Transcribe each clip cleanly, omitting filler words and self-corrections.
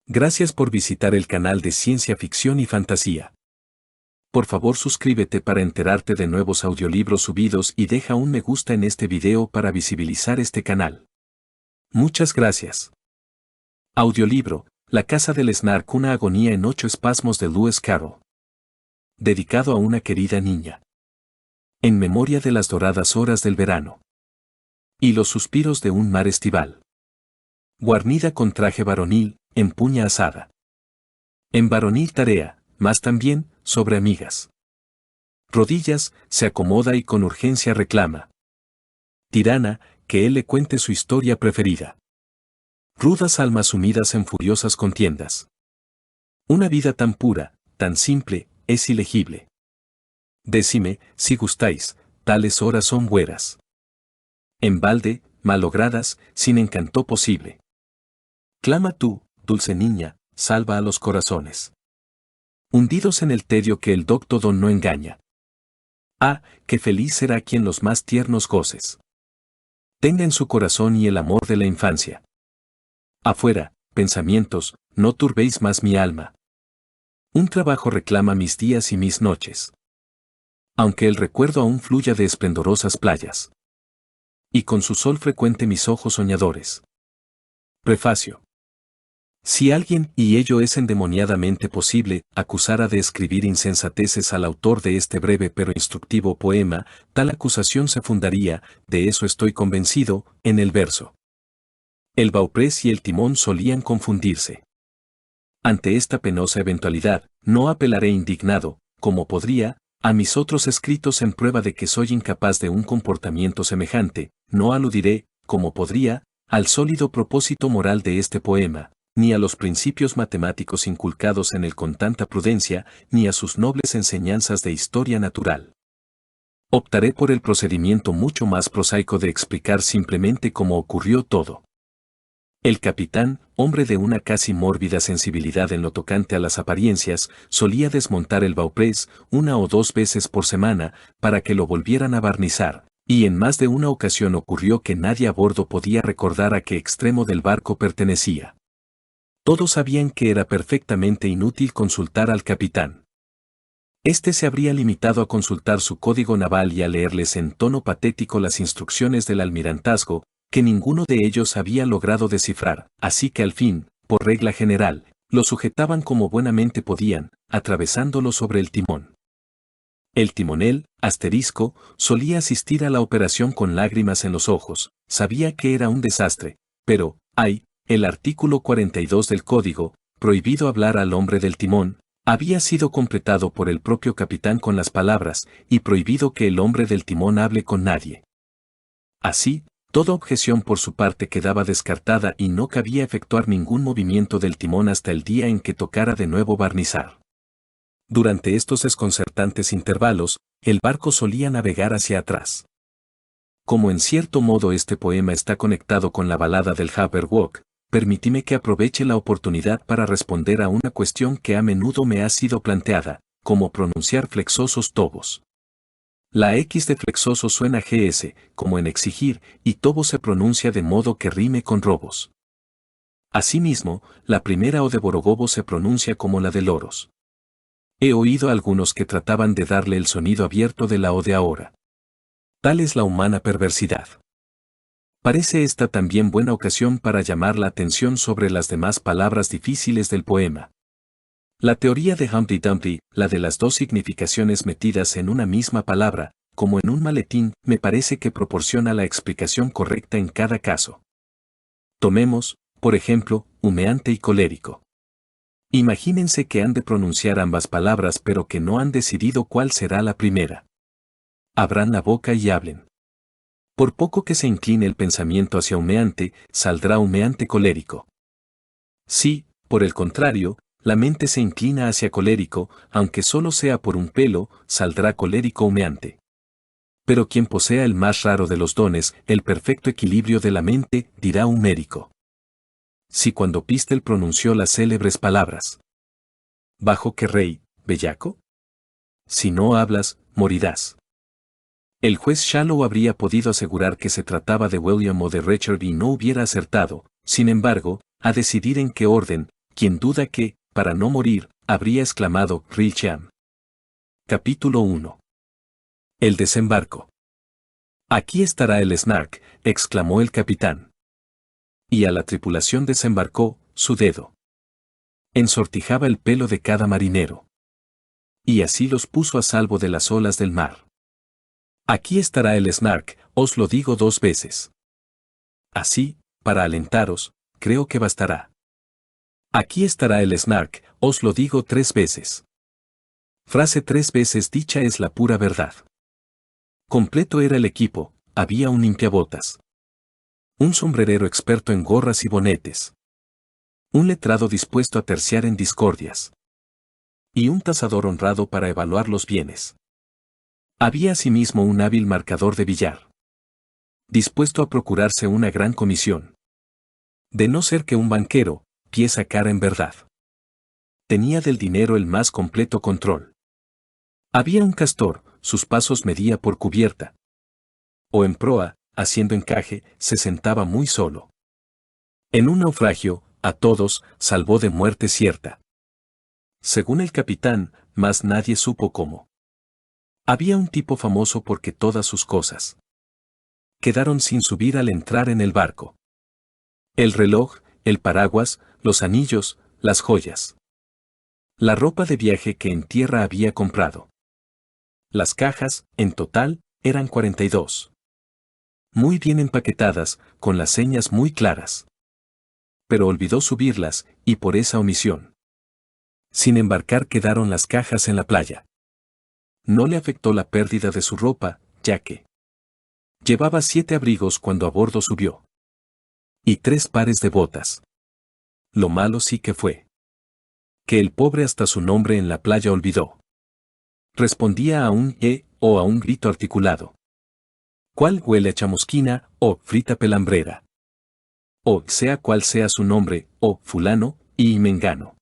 Gracias por visitar el canal de Ciencia Ficción y Fantasía. Por favor suscríbete para enterarte de nuevos audiolibros subidos y deja un me gusta en este video para visibilizar este canal. Muchas gracias. Audiolibro, La casa del Snark, una agonía en 8 espasmos de Lewis Carroll. Dedicado a una querida niña. En memoria de las doradas horas del verano. Y los suspiros de un mar estival. Guarnida con traje varonil, empuña azada. En varonil tarea, más también, sobre amigas. Rodillas, se acomoda y con urgencia reclama. Tirana, que él le cuente su historia preferida. Rudas almas sumidas en furiosas contiendas. Una vida tan pura, tan simple, es ilegible. Decime, si gustáis, tales horas son buenas. En balde, malogradas, sin encanto posible. Clama tú, dulce niña, salva a los corazones. Hundidos en el tedio que el docto don no engaña. Ah, qué feliz será quien los más tiernos goces tenga en su corazón y el amor de la infancia. Afuera, pensamientos, no turbéis más mi alma. Un trabajo reclama mis días y mis noches. Aunque el recuerdo aún fluya de esplendorosas playas. Y con su sol frecuente mis ojos soñadores. Prefacio. Si alguien, y ello es endemoniadamente posible, acusara de escribir insensateces al autor de este breve pero instructivo poema, tal acusación se fundaría, de eso estoy convencido, en el verso. El bauprés y el timón solían confundirse. Ante esta penosa eventualidad, no apelaré indignado, como podría, a mis otros escritos en prueba de que soy incapaz de un comportamiento semejante, no aludiré, como podría, al sólido propósito moral de este poema, ni a los principios matemáticos inculcados en él con tanta prudencia, ni a sus nobles enseñanzas de historia natural. Optaré por el procedimiento mucho más prosaico de explicar simplemente cómo ocurrió todo. El capitán, hombre de una casi mórbida sensibilidad en lo tocante a las apariencias, solía desmontar el bauprés 1 o 2 veces por semana para que lo volvieran a barnizar, y en más de una ocasión ocurrió que nadie a bordo podía recordar a qué extremo del barco pertenecía. Todos sabían que era perfectamente inútil consultar al capitán. Este se habría limitado a consultar su código naval y a leerles en tono patético las instrucciones del almirantazgo, que ninguno de ellos había logrado descifrar, así que al fin, por regla general, lo sujetaban como buenamente podían, atravesándolo sobre el timón. El timonel, asterisco, solía asistir a la operación con lágrimas en los ojos, sabía que era un desastre, pero, ay, el artículo 42 del código, prohibido hablar al hombre del timón, había sido completado por el propio capitán con las palabras, y prohibido que el hombre del timón hable con nadie. Así, toda objeción por su parte quedaba descartada y no cabía efectuar ningún movimiento del timón hasta el día en que tocara de nuevo barnizar. Durante estos desconcertantes intervalos, el barco solía navegar hacia atrás. Como en cierto modo este poema está conectado con la balada del Jabberwock, permíteme que aproveche la oportunidad para responder a una cuestión que a menudo me ha sido planteada, ¿cómo pronunciar flexosos tobos? La X de flexoso suena GS, como en exigir, y tobo se pronuncia de modo que rime con robos. Asimismo, la primera O de borogobo se pronuncia como la de loros. He oído a algunos que trataban de darle el sonido abierto de la O de ahora. Tal es la humana perversidad. Parece esta también buena ocasión para llamar la atención sobre las demás palabras difíciles del poema. La teoría de Humpty Dumpty, la de las dos significaciones metidas en una misma palabra, como en un maletín, me parece que proporciona la explicación correcta en cada caso. Tomemos, por ejemplo, humeante y colérico. Imagínense que han de pronunciar ambas palabras pero que no han decidido cuál será la primera. Abran la boca y hablen. Por poco que se incline el pensamiento hacia humeante, saldrá humeante colérico. Si, por el contrario, la mente se inclina hacia colérico, aunque solo sea por un pelo, saldrá colérico humeante. Pero quien posea el más raro de los dones, el perfecto equilibrio de la mente, dirá humérico. Si cuando Pistel pronunció las célebres palabras. ¿Bajo qué rey, bellaco? Si no hablas, morirás. El juez Shallow habría podido asegurar que se trataba de William o de Richard y no hubiera acertado, sin embargo, a decidir en qué orden, quien duda que, para no morir, habría exclamado Rilcham. Capítulo 1. El desembarco. Aquí estará el Snark, exclamó el capitán. Y a la tripulación desembarcó, su dedo. Ensortijaba el pelo de cada marinero. Y así los puso a salvo de las olas del mar. Aquí estará el Snark, os lo digo 2 veces. Así, para alentaros, creo que bastará. Aquí estará el Snark, os lo digo 3 veces. Frase 3 veces dicha es la pura verdad. Completo era el equipo, había un limpiabotas. Un sombrerero experto en gorras y bonetes. Un letrado dispuesto a terciar en discordias. Y un tasador honrado para evaluar los bienes. Había asimismo un hábil marcador de billar. Dispuesto a procurarse una gran comisión. De no ser que un banquero, pieza cara en verdad. Tenía del dinero el más completo control. Había un castor, sus pasos medía por cubierta. O en proa, haciendo encaje, se sentaba muy solo. En un naufragio, a todos, salvó de muerte cierta. Según el capitán, mas nadie supo cómo. Había un tipo famoso porque todas sus cosas quedaron sin subir al entrar en el barco. El reloj, el paraguas, los anillos, las joyas. La ropa de viaje que en tierra había comprado. Las cajas, en total, eran 42. Muy bien empaquetadas, con las señas muy claras. Pero olvidó subirlas, y por esa omisión. Sin embarcar quedaron las cajas en la playa. No le afectó la pérdida de su ropa, ya que llevaba 7 abrigos cuando a bordo subió. Y 3 pares de botas. Lo malo sí que fue que el pobre hasta su nombre en la playa olvidó. Respondía a un o a un grito articulado. ¿Cuál huele a chamusquina, o frita pelambrera? O sea cual sea su nombre, o fulano, y mengano.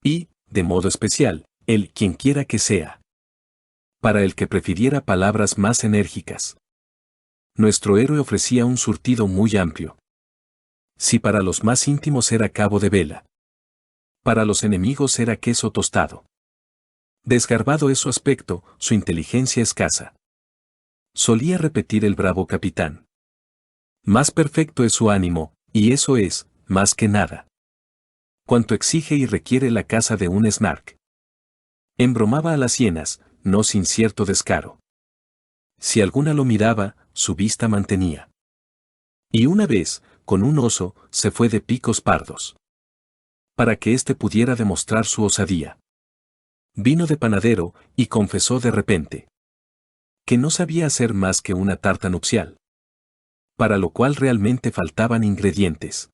Y, de modo especial, el quien quiera que sea. Para el que prefiriera palabras más enérgicas. Nuestro héroe ofrecía un surtido muy amplio. Si para los más íntimos era cabo de vela. Para los enemigos era queso tostado. Desgarbado es su aspecto, su inteligencia escasa. Solía repetir el bravo capitán. Más perfecto es su ánimo, y eso es, más que nada, cuanto exige y requiere la casa de un Snark. Embromaba a las hienas, no sin cierto descaro. Si alguna lo miraba, su vista mantenía. Y una vez, con un oso, se fue de picos pardos. Para que éste pudiera demostrar su osadía. Vino de panadero, y confesó de repente que no sabía hacer más que una tarta nupcial. Para lo cual realmente faltaban ingredientes.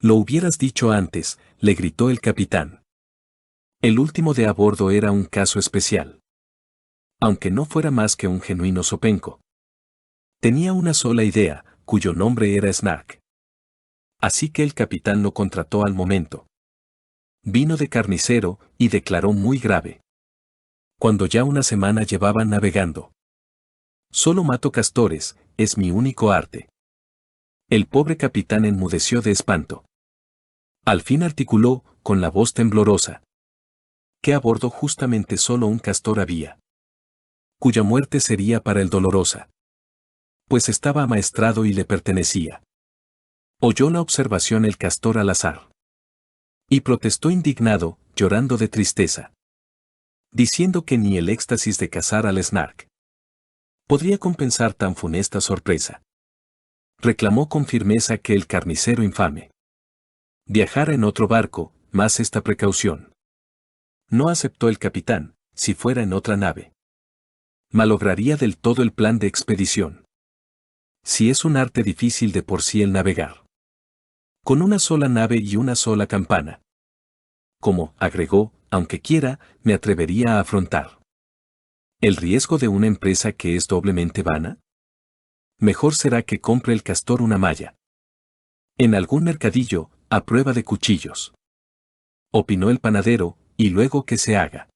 Lo hubieras dicho antes, le gritó el capitán. El último de a bordo era un caso especial. Aunque no fuera más que un genuino zopenco. Tenía una sola idea, cuyo nombre era Snark. Así que el capitán lo contrató al momento. Vino de carnicero, y declaró muy grave. Cuando ya una semana llevaban navegando. Solo mato castores, es mi único arte. El pobre capitán enmudeció de espanto. Al fin articuló, con la voz temblorosa, que a bordo justamente solo un castor había, cuya muerte sería para el dolorosa. Pues estaba amaestrado y le pertenecía. Oyó la observación el castor al azar. Y protestó indignado, llorando de tristeza. Diciendo que ni el éxtasis de cazar al Snark podría compensar tan funesta sorpresa. Reclamó con firmeza que el carnicero infame viajara en otro barco, más esta precaución. No aceptó el capitán, si fuera en otra nave. Malograría del todo el plan de expedición. Si es un arte difícil de por sí el navegar. Con una sola nave y una sola campana. Como, agregó, aunque quiera, me atrevería a afrontar. ¿El riesgo de una empresa que es doblemente vana? Mejor será que compre el castor una malla. En algún mercadillo, a prueba de cuchillos. Opinó el panadero, y luego que se haga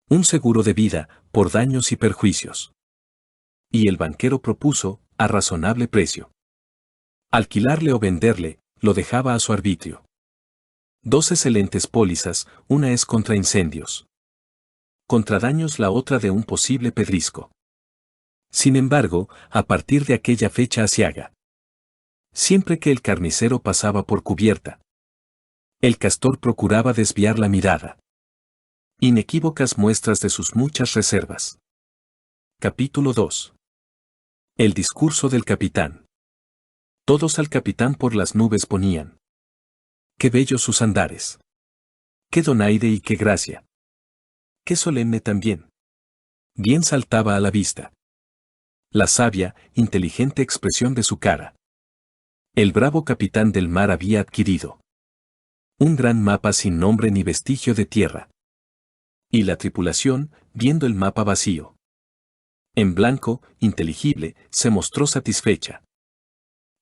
un seguro de vida, por daños y perjuicios. Y el banquero propuso, a razonable precio. Alquilarle o venderle, lo dejaba a su arbitrio. Dos excelentes pólizas, una es contra incendios. Contra daños la otra de un posible pedrisco. Sin embargo, a partir de aquella fecha aciaga. Siempre que el carnicero pasaba por cubierta, el castor procuraba desviar la mirada. Inequívocas muestras de sus muchas reservas. Capítulo 2. El discurso del capitán. Todos al capitán por las nubes ponían. Qué bellos sus andares. Qué donaire y qué gracia. Qué solemne también. Bien saltaba a la vista la sabia, inteligente expresión de su cara. El bravo capitán del mar había adquirido un gran mapa sin nombre ni vestigio de tierra. Y la tripulación, viendo el mapa vacío, en blanco, inteligible, se mostró satisfecha.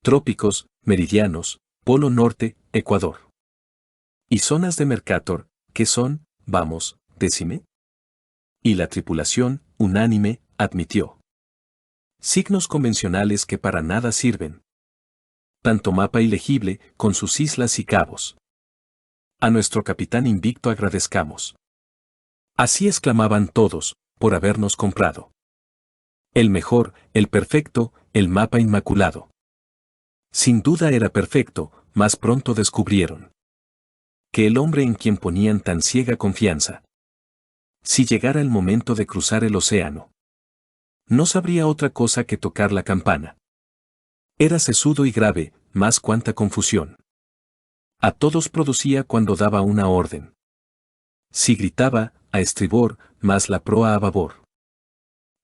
Trópicos, meridianos, Polo Norte, Ecuador. Y zonas de Mercator, ¿qué son? Vamos, decime. Y la tripulación, unánime, admitió. Signos convencionales que para nada sirven. Tanto mapa ilegible, con sus islas y cabos. A nuestro capitán invicto agradezcamos. Así exclamaban todos, por habernos comprado. El mejor, el perfecto, el mapa inmaculado. Sin duda era perfecto, mas pronto descubrieron que el hombre en quien ponían tan ciega confianza, si llegara el momento de cruzar el océano, no sabría otra cosa que tocar la campana. Era sesudo y grave, más cuánta confusión. A todos producía cuando daba una orden. Si gritaba, a estribor, más la proa a babor.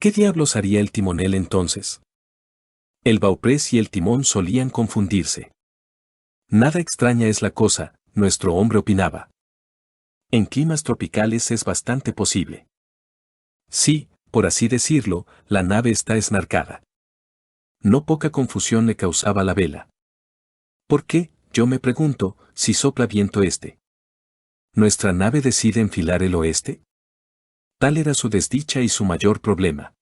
¿Qué diablos haría el timonel entonces? El bauprés y el timón solían confundirse. Nada extraña es la cosa, nuestro hombre opinaba. En climas tropicales es bastante posible. Sí, por así decirlo, la nave está esnarcada. No poca confusión le causaba la vela. ¿Por qué, yo me pregunto, si sopla viento este? ¿Nuestra nave decide enfilar el oeste? Tal era su desdicha y su mayor problema.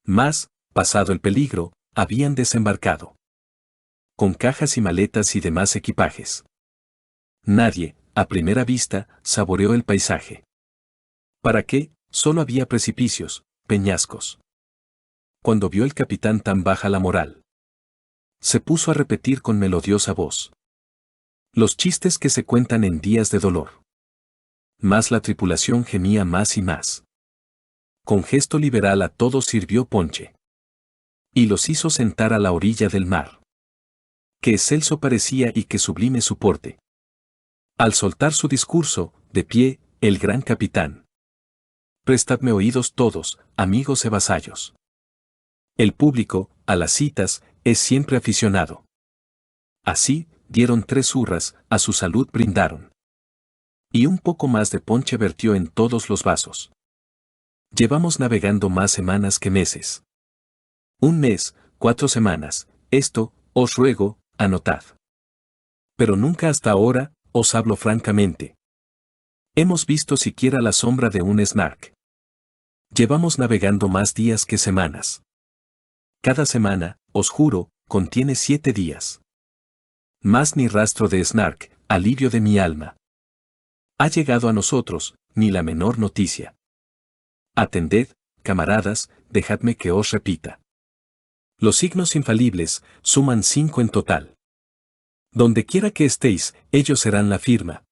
Mas, pasado el peligro, habían desembarcado. Con cajas y maletas y demás equipajes. Nadie, a primera vista, saboreó el paisaje. ¿Para qué? Solo había precipicios, peñascos. Cuando vio el capitán tan baja la moral, se puso a repetir con melodiosa voz los chistes que se cuentan en días de dolor. Mas la tripulación gemía más y más. Con gesto liberal a todos sirvió ponche. Y los hizo sentar a la orilla del mar. Qué excelso parecía y qué sublime su porte. Al soltar su discurso, de pie, el gran capitán. Prestadme oídos todos, amigos y vasallos. El público, a las citas, es siempre aficionado. Así, dieron 3 hurras, a su salud brindaron. Y un poco más de ponche vertió en todos los vasos. Llevamos navegando más semanas que meses. 1 mes, 4 semanas, esto, os ruego, anotad. Pero nunca hasta ahora, os hablo francamente. Hemos visto siquiera la sombra de un snark. Llevamos navegando más días que semanas. Cada semana, os juro, contiene 7 días. Más ni rastro de snark, alivio de mi alma. Ha llegado a nosotros, ni la menor noticia. Atended, camaradas, dejadme que os repita. Los signos infalibles suman 5 en total. Donde quiera que estéis, ellos serán la firma.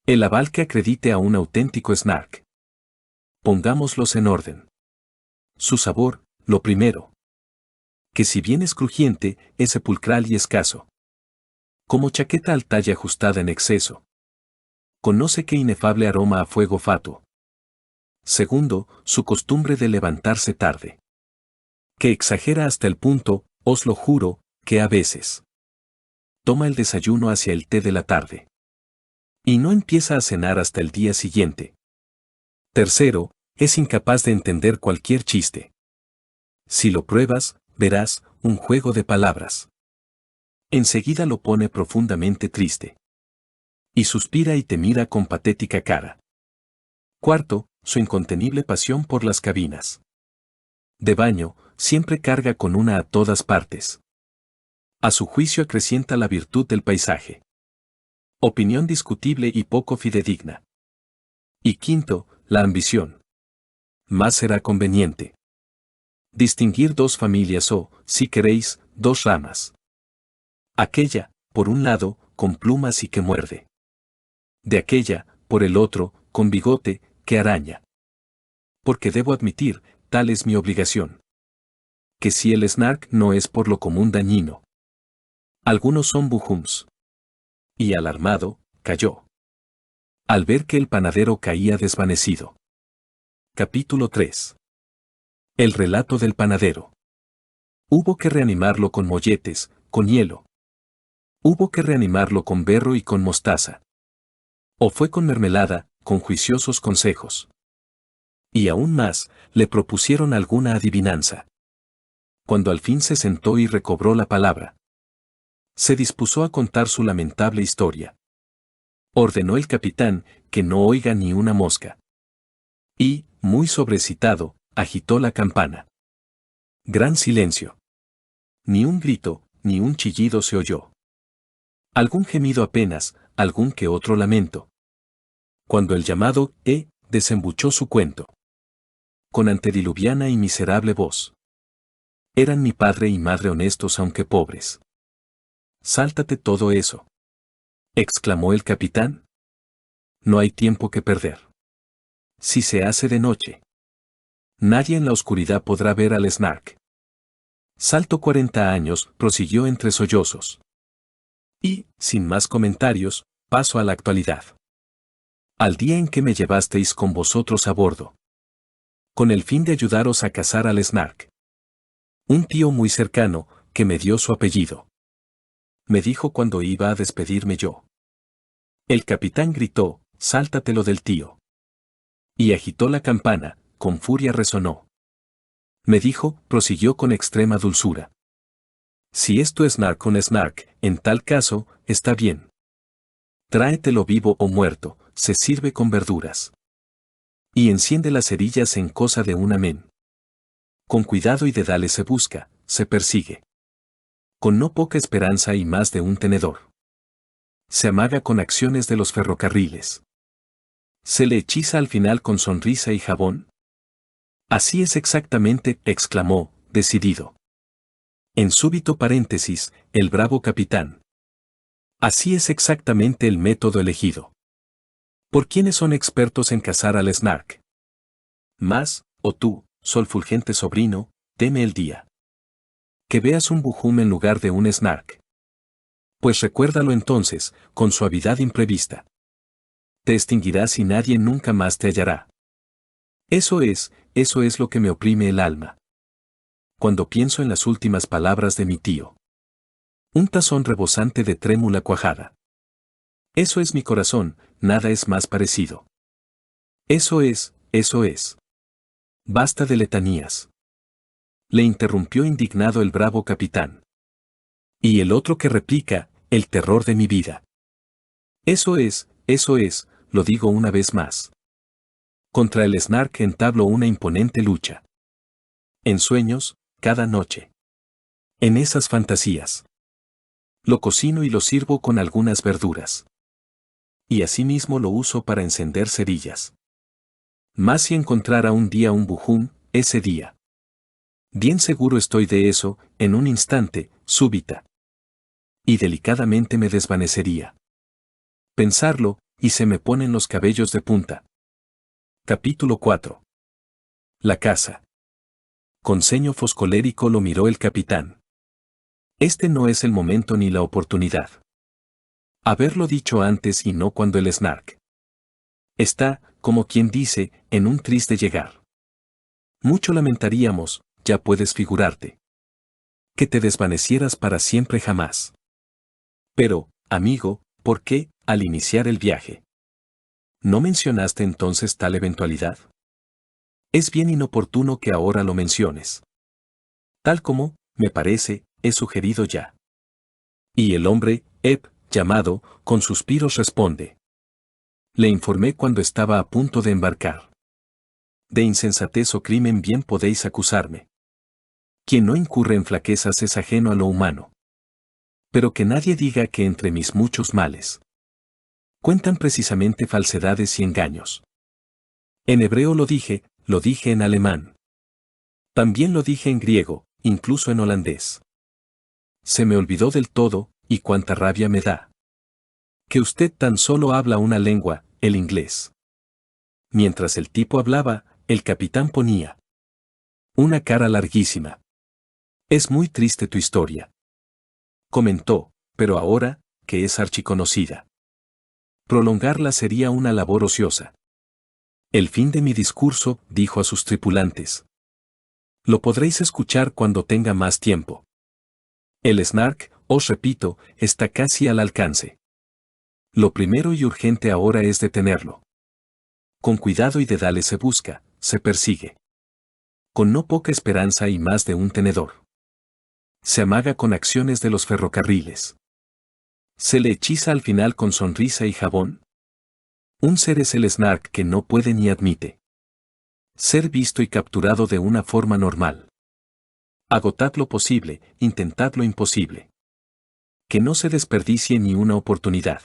El aval que acredite a un auténtico snark. Pongámoslos en orden. Su sabor, lo primero. Que si bien es crujiente, es sepulcral y escaso. Como chaqueta al talle ajustada en exceso. Conoce qué inefable aroma a fuego fatuo. Segundo, su costumbre de levantarse tarde. Que exagera hasta el punto, os lo juro, que a veces toma el desayuno hacia el té de la tarde. Y no empieza a cenar hasta el día siguiente. Tercero, es incapaz de entender cualquier chiste. Si lo pruebas, verás, un juego de palabras. Enseguida lo pone profundamente triste. Y suspira y te mira con patética cara. Cuarto, su incontenible pasión por las cabinas de baño, siempre carga con una a todas partes. A su juicio acrecienta la virtud del paisaje. Opinión discutible y poco fidedigna. Y quinto, la ambición. Más será conveniente distinguir dos familias o, si queréis, dos ramas. Aquella, por un lado, con plumas y que muerde. De aquella, por el otro, con bigote, que araña. Porque debo admitir, tal es mi obligación. Que si el snark no es por lo común dañino. Algunos son bujums. Y alarmado, cayó. Al ver que el panadero caía desvanecido. Capítulo 3. El relato del panadero. Hubo que reanimarlo con molletes, con hielo. Hubo que reanimarlo con berro y con mostaza. O fue con mermelada, con juiciosos consejos. Y aún más, le propusieron alguna adivinanza. Cuando al fin se sentó y recobró la palabra, se dispuso a contar su lamentable historia. Ordenó el capitán que no oiga ni una mosca. Y, muy sobrecitado, agitó la campana. Gran silencio. Ni un grito, ni un chillido se oyó. Algún gemido apenas, algún que otro lamento. Cuando el llamado desembuchó su cuento. Con antediluviana y miserable voz. Eran mi padre y madre honestos aunque pobres. Sáltate todo eso, exclamó el capitán. No hay tiempo que perder. Si se hace de noche, nadie en la oscuridad podrá ver al snark. Salto 40 años, prosiguió entre sollozos. Y, sin más comentarios, paso a la actualidad. Al día en que me llevasteis con vosotros a bordo. Con el fin de ayudaros a cazar al snark. Un tío muy cercano, que me dio su apellido. Me dijo cuando iba a despedirme yo. El capitán gritó, sáltatelo del tío. Y agitó la campana, con furia resonó. Me dijo, prosiguió con extrema dulzura. Si esto es snark con snark, en tal caso, está bien. Tráetelo vivo o muerto, se sirve con verduras. Y enciende las cerillas en cosa de un amén. Con cuidado y dedales se busca, se persigue. Con no poca esperanza y más de un tenedor. Se amaga con acciones de los ferrocarriles. Se le hechiza al final con sonrisa y jabón. Así es exactamente, exclamó, decidido. En súbito paréntesis, el bravo capitán. Así es exactamente el método elegido. ¿Por quiénes son expertos en cazar al snark? Más, o tú, sol fulgente sobrino, teme el día. Que veas un bujum en lugar de un snark. Pues recuérdalo entonces, con suavidad imprevista. Te extinguirás y nadie nunca más te hallará. Eso es lo que me oprime el alma. Cuando pienso en las últimas palabras de mi tío. Un tazón rebosante de trémula cuajada. Eso es mi corazón, nada es más parecido. Eso es. Basta de letanías. Le interrumpió indignado el bravo capitán. Y el otro que replica, el terror de mi vida. Eso es, lo digo una vez más. Contra el snark entablo una imponente lucha. En sueños, cada noche. En esas fantasías. Lo cocino y lo sirvo con algunas verduras. Y asimismo lo uso para encender cerillas. Más si encontrara un día un bujum, ese día. Bien seguro estoy de eso, en un instante, súbita. Y delicadamente me desvanecería. Pensarlo, y se me ponen los cabellos de punta. Capítulo 4. La casa. Con ceño foscolérico lo miró el capitán. Este no es el momento ni la oportunidad. Haberlo dicho antes y no cuando el snark está, como quien dice, en un triste llegar. Mucho lamentaríamos, ya puedes figurarte. Que te desvanecieras para siempre jamás. Pero, amigo, ¿por qué, al iniciar el viaje? ¿No mencionaste entonces tal eventualidad? Es bien inoportuno que ahora lo menciones. Tal como, me parece, he sugerido ya. Y el hombre, llamado, con suspiros responde. Le informé cuando estaba a punto de embarcar. De insensatez o crimen bien podéis acusarme. Quien no incurre en flaquezas es ajeno a lo humano. Pero que nadie diga que entre mis muchos males Cuentan precisamente falsedades y engaños. En hebreo lo dije en alemán. También lo dije en griego, incluso en holandés. Se me olvidó del todo, y cuánta rabia me da. Que usted tan solo habla una lengua, el inglés. Mientras el tipo hablaba, el capitán ponía una cara larguísima. Es muy triste tu historia, comentó, pero ahora, que es archiconocida, prolongarla sería una labor ociosa. El fin de mi discurso, dijo a sus tripulantes. Lo podréis escuchar cuando tenga más tiempo. El Snark, os repito, está casi al alcance. Lo primero y urgente ahora es detenerlo. Con cuidado y dedales se busca, se persigue. Con no poca esperanza y más de un tenedor. Se amaga con acciones de los ferrocarriles. Se le hechiza al final con sonrisa y jabón. Un ser es el Snark que no puede ni admite ser visto y capturado de una forma normal. Agotad lo posible, intentad lo imposible. Que no se desperdicie ni una oportunidad.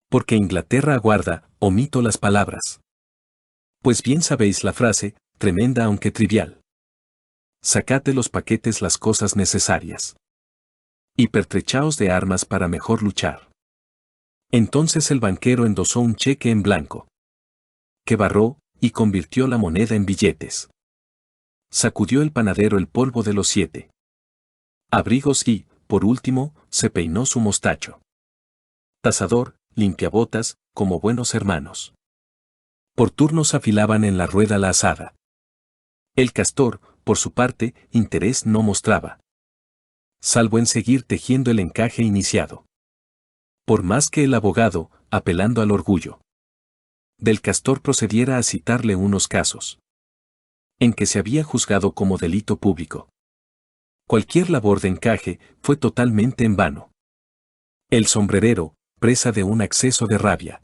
Porque Inglaterra aguarda, omito las palabras. Pues bien sabéis la frase, tremenda aunque trivial. Sacad de los paquetes las cosas necesarias. Y pertrechaos de armas para mejor luchar. Entonces el banquero endosó un cheque en blanco. Que barró, y convirtió la moneda en billetes. Sacudió el panadero el polvo de los 7 abrigos y, por último, se peinó su mostacho. Tasador, limpiabotas, como buenos hermanos. Por turnos afilaban en la rueda la azada. El castor, por su parte, interés no mostraba. Salvo en seguir tejiendo el encaje iniciado. Por más que el abogado, apelando al orgullo del castor, procediera a citarle unos casos en que se había juzgado como delito público. Cualquier labor de encaje fue totalmente en vano. El sombrerero, presa de un acceso de rabia,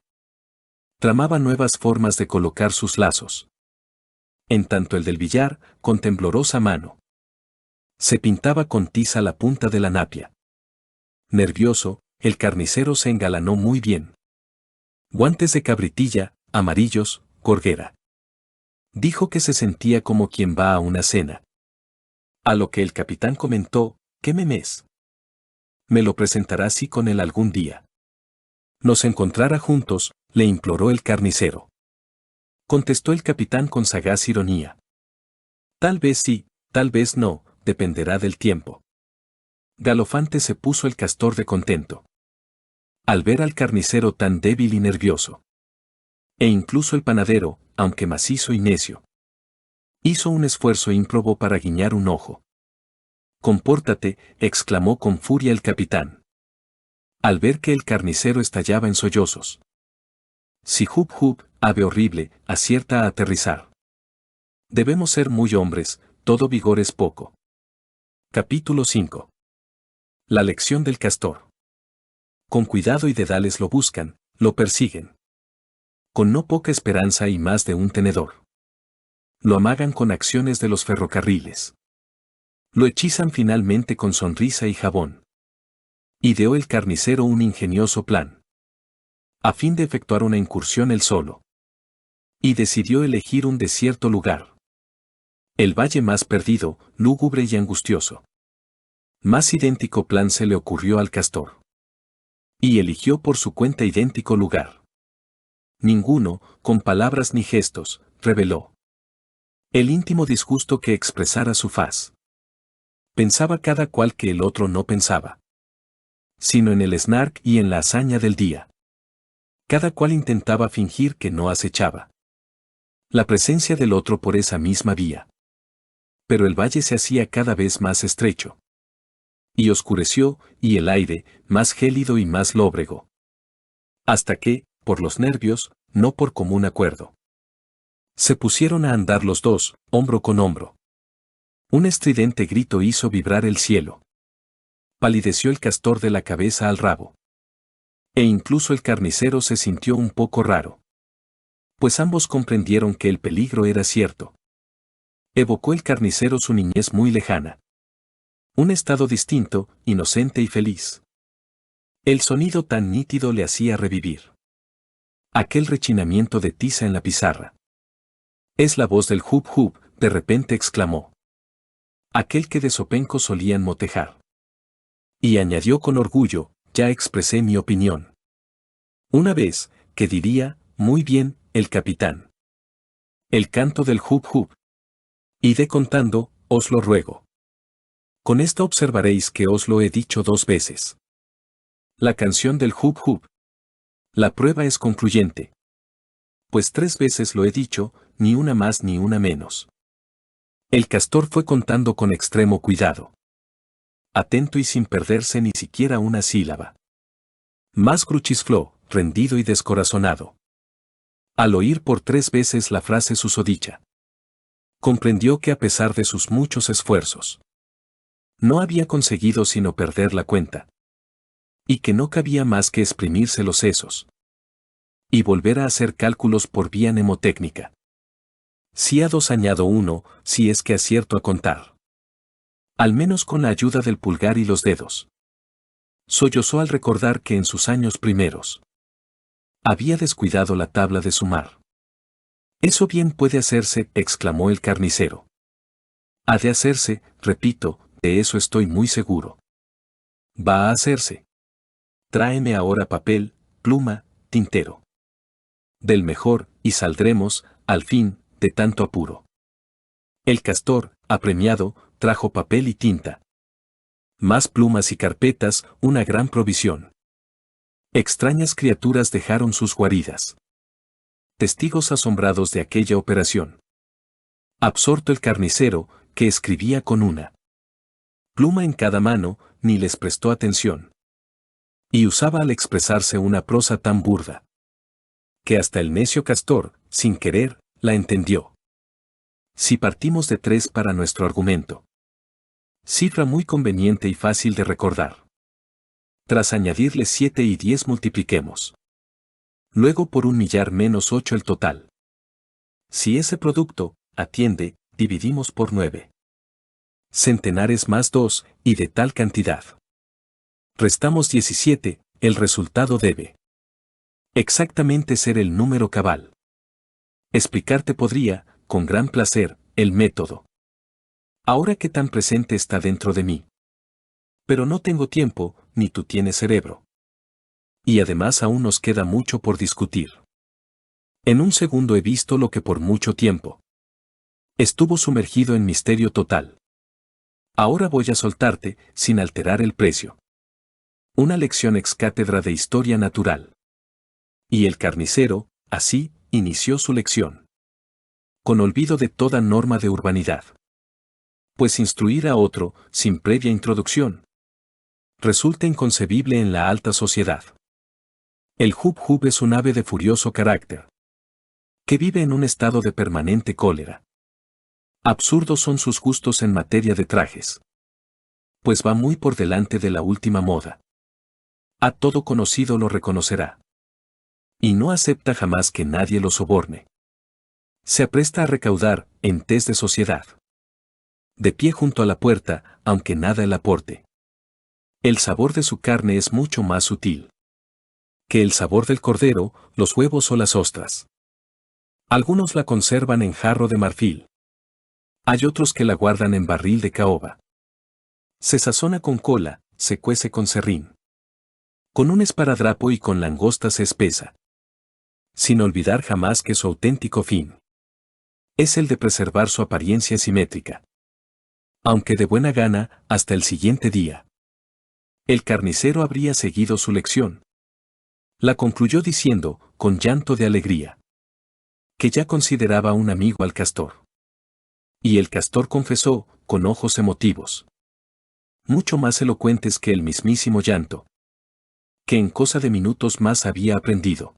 tramaba nuevas formas de colocar sus lazos. En tanto el del billar, con temblorosa mano, se pintaba con tiza la punta de la napia. Nervioso, el carnicero se engalanó muy bien. Guantes de cabritilla, amarillos, gorguera. Dijo que se sentía como quien va a una cena. A lo que el capitán comentó, ¿qué memés? Me lo presentará así con él algún día. Nos encontrara juntos, le imploró el carnicero. Contestó el capitán con sagaz ironía. Tal vez sí, tal vez no, dependerá del tiempo. Galofante se puso el castor de contento. Al ver al carnicero tan débil y nervioso. E incluso el panadero, aunque macizo y necio, hizo un esfuerzo ímprobo para guiñar un ojo. Compórtate, exclamó con furia el capitán. Al ver que el carnicero estallaba en sollozos. Si Hub Hub, ave horrible, acierta a aterrizar. Debemos ser muy hombres, todo vigor es poco. Capítulo 5. La lección del castor. Con cuidado y dedales lo buscan, lo persiguen. Con no poca esperanza y más de un tenedor. Lo amagan con acciones de los ferrocarriles. Lo hechizan finalmente con sonrisa y jabón. Ideó el carnicero un ingenioso plan. A fin de efectuar una incursión él solo. Y decidió elegir un desierto lugar. El valle más perdido, lúgubre y angustioso. Más idéntico plan se le ocurrió al castor. Y eligió por su cuenta idéntico lugar. Ninguno, con palabras ni gestos, reveló el íntimo disgusto que expresara su faz. Pensaba cada cual que el otro no pensaba, sino en el Snark y en la hazaña del día. Cada cual intentaba fingir que no acechaba la presencia del otro por esa misma vía. Pero el valle se hacía cada vez más estrecho. Y oscureció, y el aire, más gélido y más lóbrego. Hasta que, por los nervios, no por común acuerdo, se pusieron a andar los dos, hombro con hombro. Un estridente grito hizo vibrar el cielo. Palideció el castor de la cabeza al rabo. E incluso el carnicero se sintió un poco raro. Pues ambos comprendieron que el peligro era cierto. Evocó el carnicero su niñez muy lejana. Un estado distinto, inocente y feliz. El sonido tan nítido le hacía revivir Aquel rechinamiento de tiza en la pizarra. Es la voz del Hub Hub, de repente exclamó. Aquel que de Sopenco solían motejar. Y añadió con orgullo, ya expresé mi opinión. Una vez, que diría, muy bien, el capitán. El canto del Hub Hub. Id contando, os lo ruego. Con esto observaréis que os lo he dicho 2 veces. La canción del Hub Hub. La prueba es concluyente. Pues 3 veces lo he dicho, ni una más ni una menos. El castor fue contando con extremo cuidado. Atento y sin perderse ni siquiera una sílaba. Más gruchisfló, rendido y descorazonado. Al oír por 3 veces la frase susodicha. Comprendió que a pesar de sus muchos esfuerzos, no había conseguido sino perder la cuenta. Y que no cabía más que exprimirse los sesos. Y volver a hacer cálculos por vía mnemotécnica. Si a 2 añado 1, si es que acierto a contar. Al menos con la ayuda del pulgar y los dedos. Sollozó al recordar que en sus años primeros había descuidado la tabla de sumar. Eso bien puede hacerse, exclamó el carnicero. Ha de hacerse, repito, de eso estoy muy seguro. Va a hacerse. Tráeme ahora papel, pluma, tintero. Del mejor, y saldremos, al fin, de tanto apuro. El castor, apremiado, trajo papel y tinta. Más plumas y carpetas, una gran provisión. Extrañas criaturas dejaron sus guaridas. Testigos asombrados de aquella operación. Absorto el carnicero, que escribía con una pluma en cada mano, ni les prestó atención. Y usaba al expresarse una prosa tan burda, que hasta el necio castor, sin querer, la entendió. Si partimos de 3 para nuestro argumento. Cifra muy conveniente y fácil de recordar. Tras añadirle 7 y 10 multipliquemos. Luego por 1 millar menos 8 el total. Si ese producto, atiende, dividimos por 9. Centenares más 2, y de tal cantidad. Restamos 17, el resultado debe exactamente ser el número cabal. Explicarte podría, con gran placer, el método. Ahora que tan presente está dentro de mí. Pero no tengo tiempo, ni tú tienes cerebro. Y además aún nos queda mucho por discutir. En un segundo he visto lo que por mucho tiempo estuvo sumergido en misterio total. Ahora voy a soltarte, sin alterar el precio. Una lección ex cátedra de historia natural. Y el carnicero, así, inició su lección. Con olvido de toda norma de urbanidad. Pues instruir a otro, sin previa introducción, resulta inconcebible en la alta sociedad. El Hub Hub es un ave de furioso carácter, que vive en un estado de permanente cólera. Absurdos son sus gustos en materia de trajes. Pues va muy por delante de la última moda. A todo conocido lo reconocerá. Y no acepta jamás que nadie lo soborne. Se apresta a recaudar, en test de sociedad. De pie junto a la puerta, aunque nada el aporte. El sabor de su carne es mucho más sutil que el sabor del cordero, los huevos o las ostras. Algunos la conservan en jarro de marfil. Hay otros que la guardan en barril de caoba. Se sazona con cola, se cuece con serrín. Con un esparadrapo y con langosta se espesa. Sin olvidar jamás que su auténtico fin es el de preservar su apariencia simétrica. Aunque de buena gana, hasta el siguiente día. El carnicero habría seguido su lección. La concluyó diciendo, con llanto de alegría, que ya consideraba un amigo al castor. Y el castor confesó, con ojos emotivos, mucho más elocuentes que el mismísimo llanto, que en cosa de minutos más había aprendido.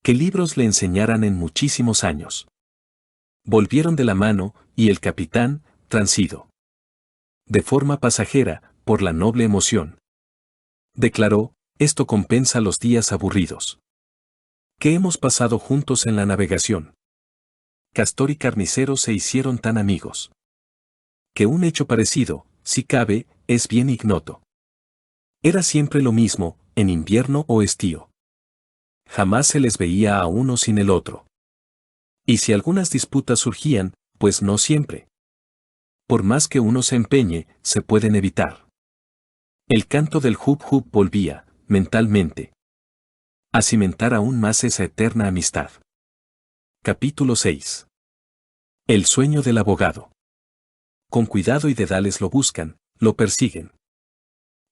Que libros le enseñaran en muchísimos años. Volvieron de la mano, y el capitán, transido de forma pasajera, por la noble emoción, declaró, esto compensa los días aburridos que hemos pasado juntos en la navegación. Castor y carnicero se hicieron tan amigos que un hecho parecido, si cabe, es bien ignoto. Era siempre lo mismo, en invierno o estío. Jamás se les veía a uno sin el otro. Y si algunas disputas surgían, pues no siempre. Por más que uno se empeñe, se pueden evitar. El canto del hub hub volvía, mentalmente, a cimentar aún más esa eterna amistad. Capítulo 6. El sueño del abogado. Con cuidado y dedales lo buscan, lo persiguen.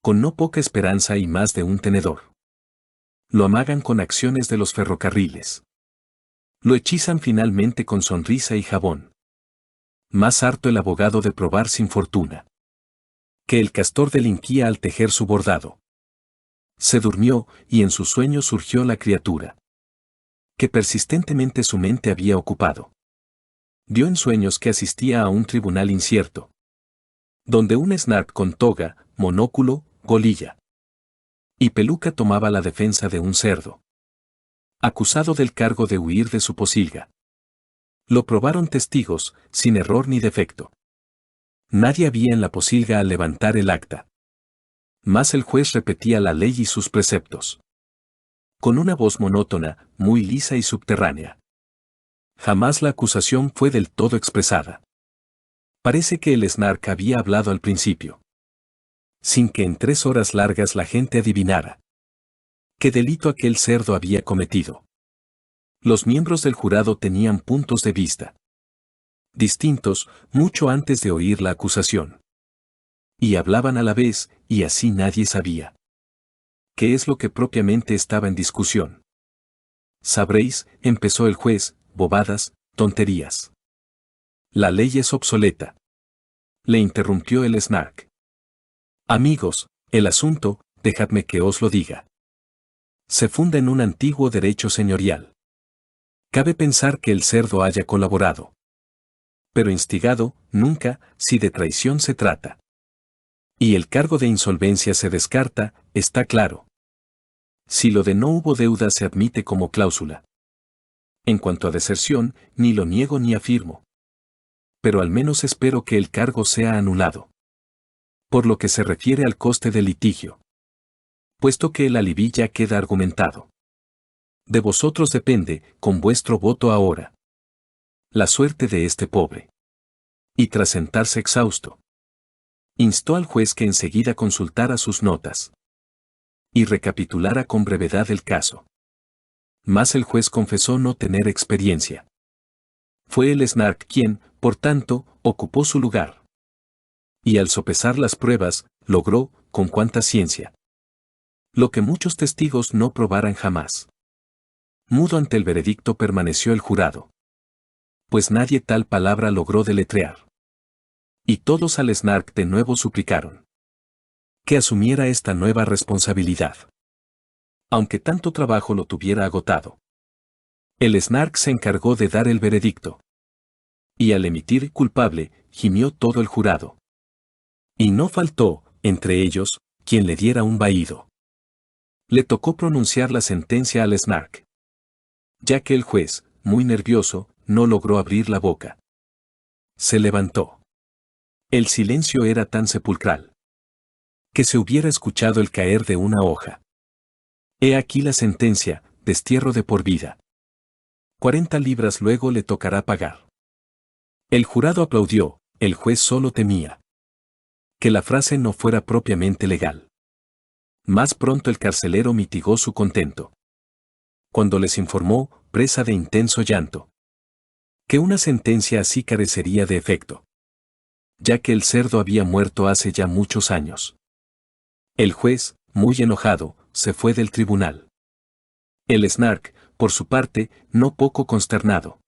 Con no poca esperanza y más de un tenedor. Lo amagan con acciones de los ferrocarriles. Lo hechizan finalmente con sonrisa y jabón. Más harto el abogado de probar sin fortuna. Que el castor delinquía al tejer su bordado. Se durmió, y en su sueño surgió la criatura que persistentemente su mente había ocupado. Vio en sueños que asistía a un tribunal incierto, donde un snark con toga, monóculo, golilla y peluca tomaba la defensa de un cerdo, acusado del cargo de huir de su posilga. Lo probaron testigos, sin error ni defecto. Nadie había en la posilga al levantar el acta. Mas el juez repetía la ley y sus preceptos, con una voz monótona, muy lisa y subterránea. Jamás la acusación fue del todo expresada. Parece que el snark había hablado al principio, sin que en 3 horas largas la gente adivinara qué delito aquel cerdo había cometido. Los miembros del jurado tenían puntos de vista distintos mucho antes de oír la acusación. Y hablaban a la vez, y así nadie sabía qué es lo que propiamente estaba en discusión. Sabréis, empezó el juez, bobadas, tonterías. La ley es obsoleta. Le interrumpió el snark. Amigos, el asunto, dejadme que os lo diga, se funda en un antiguo derecho señorial. Cabe pensar que el cerdo haya colaborado, pero instigado, nunca, si de traición se trata. Y el cargo de insolvencia se descarta, está claro. Si lo de no hubo deuda se admite como cláusula. En cuanto a deserción, ni lo niego ni afirmo. Pero al menos espero que el cargo sea anulado. Por lo que se refiere al coste del litigio, puesto que el alibi ya queda argumentado. De vosotros depende, con vuestro voto ahora, la suerte de este pobre. Y tras sentarse exhausto, instó al juez que enseguida consultara sus notas y recapitulara con brevedad el caso. Mas el juez confesó no tener experiencia. Fue el snark quien, por tanto, ocupó su lugar. Y al sopesar las pruebas, logró, con cuanta ciencia, lo que muchos testigos no probaran jamás. Mudo ante el veredicto permaneció el jurado, pues nadie tal palabra logró deletrear. Y todos al snark de nuevo suplicaron que asumiera esta nueva responsabilidad, aunque tanto trabajo lo tuviera agotado. El snark se encargó de dar el veredicto. Y al emitir culpable, gimió todo el jurado. Y no faltó, entre ellos, quien le diera un vaído. Le tocó pronunciar la sentencia al snark, ya que el juez, muy nervioso, no logró abrir la boca. Se levantó. El silencio era tan sepulcral que se hubiera escuchado el caer de una hoja. He aquí la sentencia, destierro de por vida. 40 libras luego le tocará pagar. El jurado aplaudió, el juez solo temía que la frase no fuera propiamente legal. Más pronto el carcelero mitigó su contento cuando les informó, presa de intenso llanto, que una sentencia así carecería de efecto, ya que el cerdo había muerto hace ya muchos años. El juez, muy enojado, se fue del tribunal. El snark, por su parte, no poco consternado,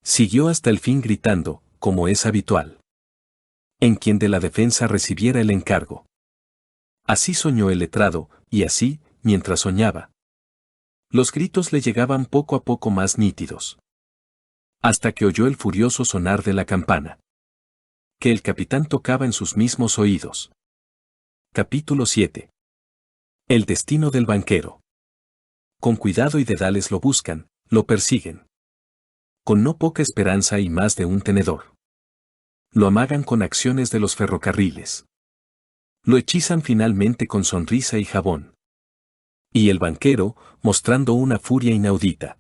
siguió hasta el fin gritando, como es habitual, en quien de la defensa recibiera el encargo. Así soñó el letrado, y así, mientras soñaba, los gritos le llegaban poco a poco más nítidos, hasta que oyó el furioso sonar de la campana, que el capitán tocaba en sus mismos oídos. Capítulo 7. El destino del banquero. Con cuidado y dedales lo buscan, lo persiguen. Con no poca esperanza y más de un tenedor. Lo amagan con acciones de los ferrocarriles. Lo hechizan finalmente con sonrisa y jabón. Y el banquero, mostrando una furia inaudita,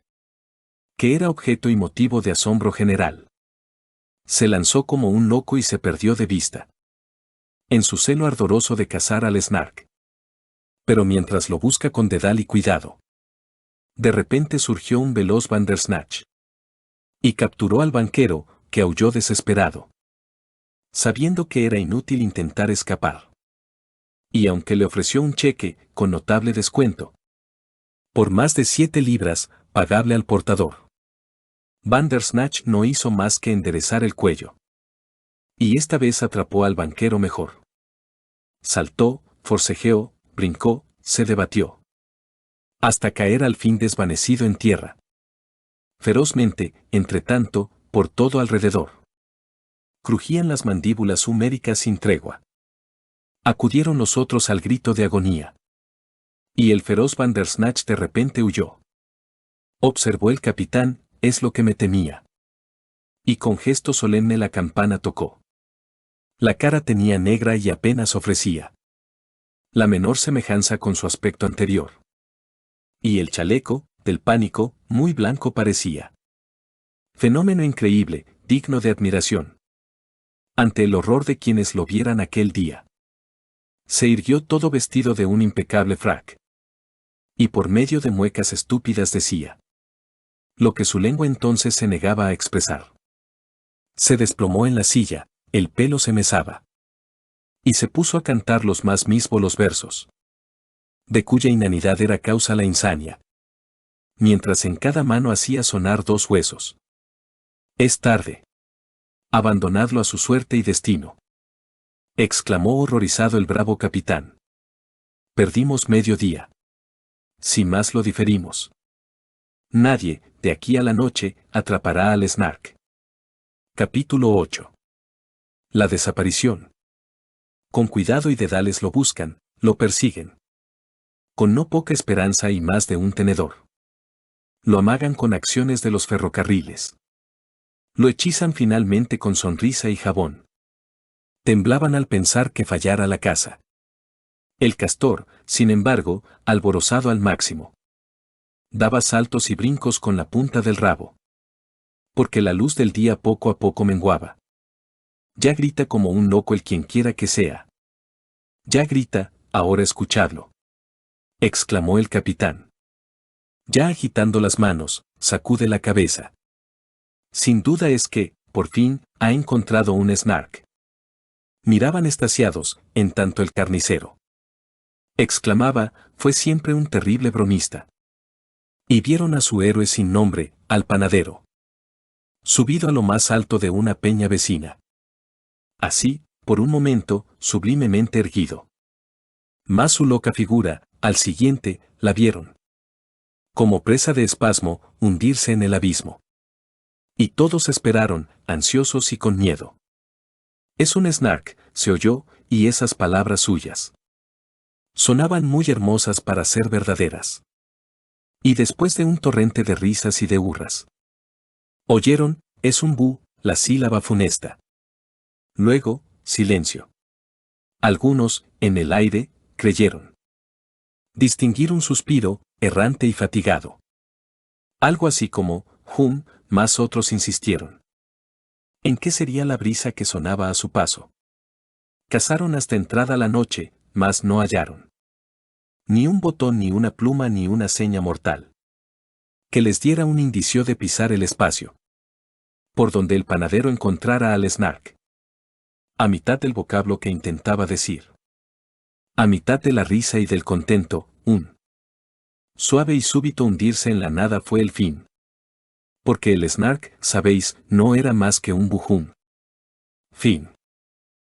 que era objeto y motivo de asombro general, se lanzó como un loco y se perdió de vista, en su celo ardoroso de cazar al Snark. Pero mientras lo busca con dedal y cuidado, de repente surgió un veloz Bandersnatch y capturó al banquero, que aulló desesperado, sabiendo que era inútil intentar escapar. Y aunque le ofreció un cheque, con notable descuento, por más de 7 libras, pagable al portador, Bandersnatch no hizo más que enderezar el cuello. Y esta vez atrapó al banquero mejor. Saltó, forcejeó, brincó, se debatió, hasta caer al fin desvanecido en tierra. Ferozmente, entretanto, por todo alrededor, crujían las mandíbulas suméricas sin tregua. Acudieron los otros al grito de agonía. Y el feroz Bandersnatch de repente huyó. Observó el capitán, es lo que me temía. Y con gesto solemne la campana tocó. La cara tenía negra y apenas ofrecía la menor semejanza con su aspecto anterior. Y el chaleco, del pánico, muy blanco parecía. Fenómeno increíble, digno de admiración. Ante el horror de quienes lo vieran aquel día, se irguió todo vestido de un impecable frac. Y por medio de muecas estúpidas decía lo que su lengua entonces se negaba a expresar. Se desplomó en la silla, el pelo se mesaba. Y se puso a cantar los más mísbolos versos, de cuya inanidad era causa la insania, mientras en cada mano hacía sonar 2 huesos. Es tarde. Abandonadlo a su suerte y destino, exclamó horrorizado el bravo capitán. Perdimos medio día. Si más lo diferimos, nadie, de aquí a la noche, atrapará al Snark. Capítulo 8. La desaparición. Con cuidado y dedales lo buscan, lo persiguen. Con no poca esperanza y más de un tenedor. Lo amagan con acciones de los ferrocarriles. Lo hechizan finalmente con sonrisa y jabón. Temblaban al pensar que fallara la casa. El castor, sin embargo, alborozado al máximo, daba saltos y brincos con la punta del rabo. Porque la luz del día poco a poco menguaba. Ya grita como un loco el quien quiera que sea. Ya grita, ahora escuchadlo, exclamó el capitán. Ya agitando las manos, sacude la cabeza. Sin duda es que, por fin, ha encontrado un Snark. Miraban extasiados, en tanto el carnicero exclamaba, fue siempre un terrible bromista. Y vieron a su héroe sin nombre, al panadero, subido a lo más alto de una peña vecina. Así, por un momento, sublimemente erguido. Mas su loca figura, al siguiente, la vieron, como presa de espasmo, hundirse en el abismo. Y todos esperaron, ansiosos y con miedo. Es un Snark, se oyó, y esas palabras suyas sonaban muy hermosas para ser verdaderas. Y después de un torrente de risas y de hurras, oyeron, es un bu, la sílaba funesta. Luego, silencio. Algunos, en el aire, creyeron distinguir un suspiro, errante y fatigado. Algo así como, mas otros insistieron. ¿En qué sería la brisa que sonaba a su paso? Cazaron hasta entrada la noche, mas no hallaron ni un botón, ni una pluma, ni una seña mortal que les diera un indicio de pisar el espacio por donde el panadero encontrara al Snark. A mitad del vocablo que intentaba decir, a mitad de la risa y del contento, un suave y súbito hundirse en la nada fue el fin. Porque el Snark, sabéis, no era más que un bujún. Fin.